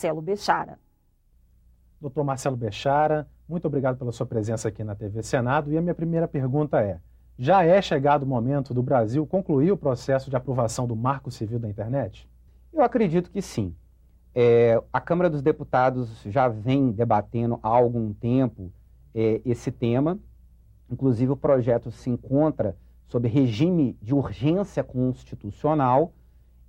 Marcelo Bechara. Dr. Marcelo Bechara, muito obrigado pela sua presença aqui na TV Senado. E a minha primeira pergunta é: já é chegado o momento do Brasil concluir o processo de aprovação do Marco Civil da Internet? Eu acredito que sim. A Câmara dos Deputados já vem debatendo há algum tempo esse tema. Inclusive, o projeto se encontra sob regime de urgência constitucional.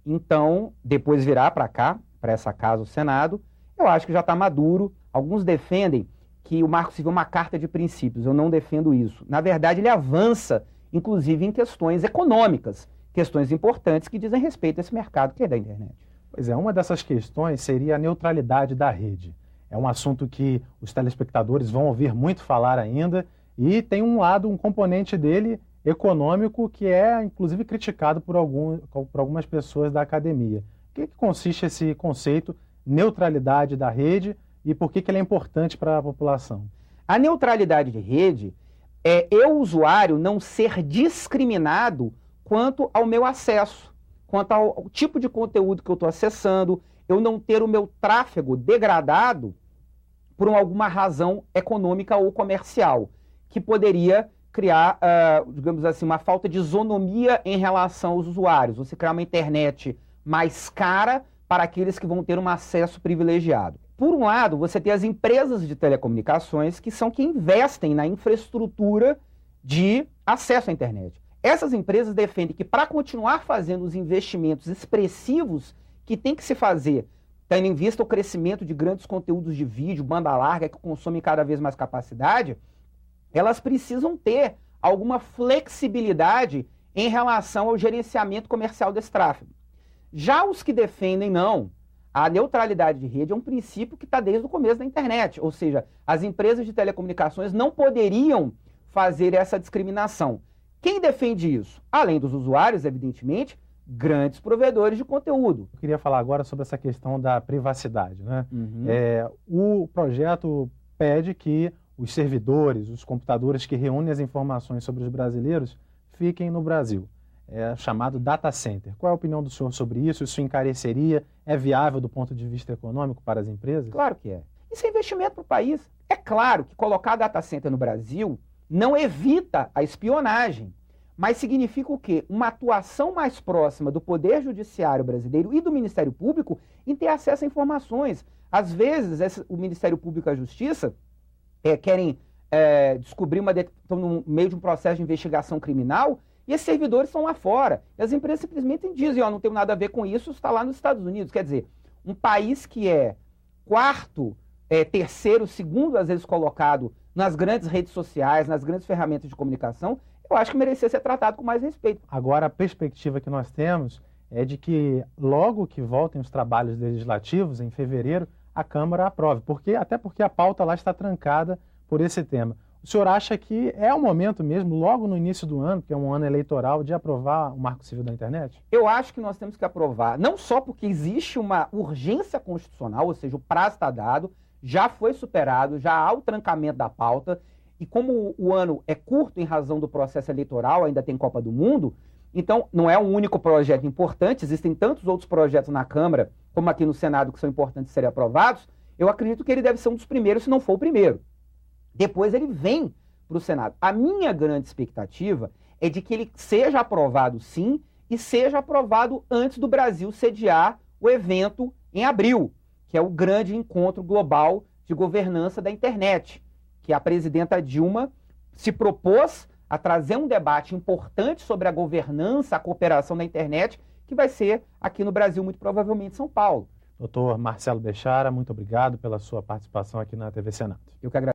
Então, depois virá para cá, para essa casa, o Senado. Eu acho que já está maduro. Alguns defendem que o Marco Civil é uma carta de princípios. Eu não defendo isso. Na verdade, ele avança, inclusive, em questões econômicas, questões importantes que dizem respeito a esse mercado que é da internet. Pois é, uma dessas questões seria a neutralidade da rede. É um assunto que os telespectadores vão ouvir muito falar ainda e tem um lado, um componente dele econômico que é, inclusive, criticado por algumas pessoas da academia. O que consiste esse conceito, neutralidade da rede, e por que ele é importante para a população? A neutralidade de rede é eu, usuário, não ser discriminado quanto ao meu acesso, quanto ao tipo de conteúdo que eu estou acessando, eu não ter o meu tráfego degradado por alguma razão econômica ou comercial, que poderia criar, digamos assim, uma falta de isonomia em relação aos usuários. Você criar uma internet mais cara para aqueles que vão ter um acesso privilegiado. Por um lado, você tem as empresas de telecomunicações que são que investem na infraestrutura de acesso à internet. Essas empresas defendem que para continuar fazendo os investimentos expressivos que tem que se fazer, tendo em vista o crescimento de grandes conteúdos de vídeo, banda larga, que consomem cada vez mais capacidade, elas precisam ter alguma flexibilidade em relação ao gerenciamento comercial desse tráfego. Já os que defendem, não. A neutralidade de rede é um princípio que está desde o começo da internet, ou seja, as empresas de telecomunicações não poderiam fazer essa discriminação. Quem defende isso? Além dos usuários, evidentemente, grandes provedores de conteúdo. Eu queria falar agora sobre essa questão da privacidade, né? O projeto pede que os servidores, os computadores que reúnem as informações sobre os brasileiros fiquem no Brasil. É chamado data center. Qual é a opinião do senhor sobre isso? Isso encareceria? É viável do ponto de vista econômico para as empresas? Claro que é. Isso é investimento para o país. É claro que colocar data center no Brasil não evita a espionagem, mas significa o quê? Uma atuação mais próxima do Poder Judiciário brasileiro e do Ministério Público em ter acesso a informações. Às vezes, o Ministério Público e a Justiça querem descobrir estão no meio de um processo de investigação criminal e esses servidores estão lá fora. E as empresas simplesmente dizem, não tenho nada a ver com isso, está lá nos Estados Unidos. Quer dizer, um país que é quarto, terceiro, segundo, às vezes, colocado nas grandes redes sociais, nas grandes ferramentas de comunicação, eu acho que merecia ser tratado com mais respeito. Agora, a perspectiva que nós temos é de que logo que voltem os trabalhos legislativos, em fevereiro, a Câmara aprove, até porque a pauta lá está trancada por esse tema. O senhor acha que é o momento mesmo, logo no início do ano, que é um ano eleitoral, de aprovar o Marco Civil da Internet? Eu acho que nós temos que aprovar, não só porque existe uma urgência constitucional, ou seja, o prazo está dado, já foi superado, já há o trancamento da pauta, e como o ano é curto em razão do processo eleitoral, ainda tem Copa do Mundo, então não é um único projeto importante, existem tantos outros projetos na Câmara, como aqui no Senado, que são importantes serem aprovados, eu acredito que ele deve ser um dos primeiros, se não for o primeiro. Depois ele vem para o Senado. A minha grande expectativa é de que ele seja aprovado sim, e seja aprovado antes do Brasil sediar o evento em abril, que é o grande encontro global de governança da internet, que a presidenta Dilma se propôs a trazer um debate importante sobre a governança, a cooperação da internet, que vai ser aqui no Brasil, muito provavelmente em São Paulo. Dr. Marcelo Bechara, muito obrigado pela sua participação aqui na TV Senado. Eu que agradeço.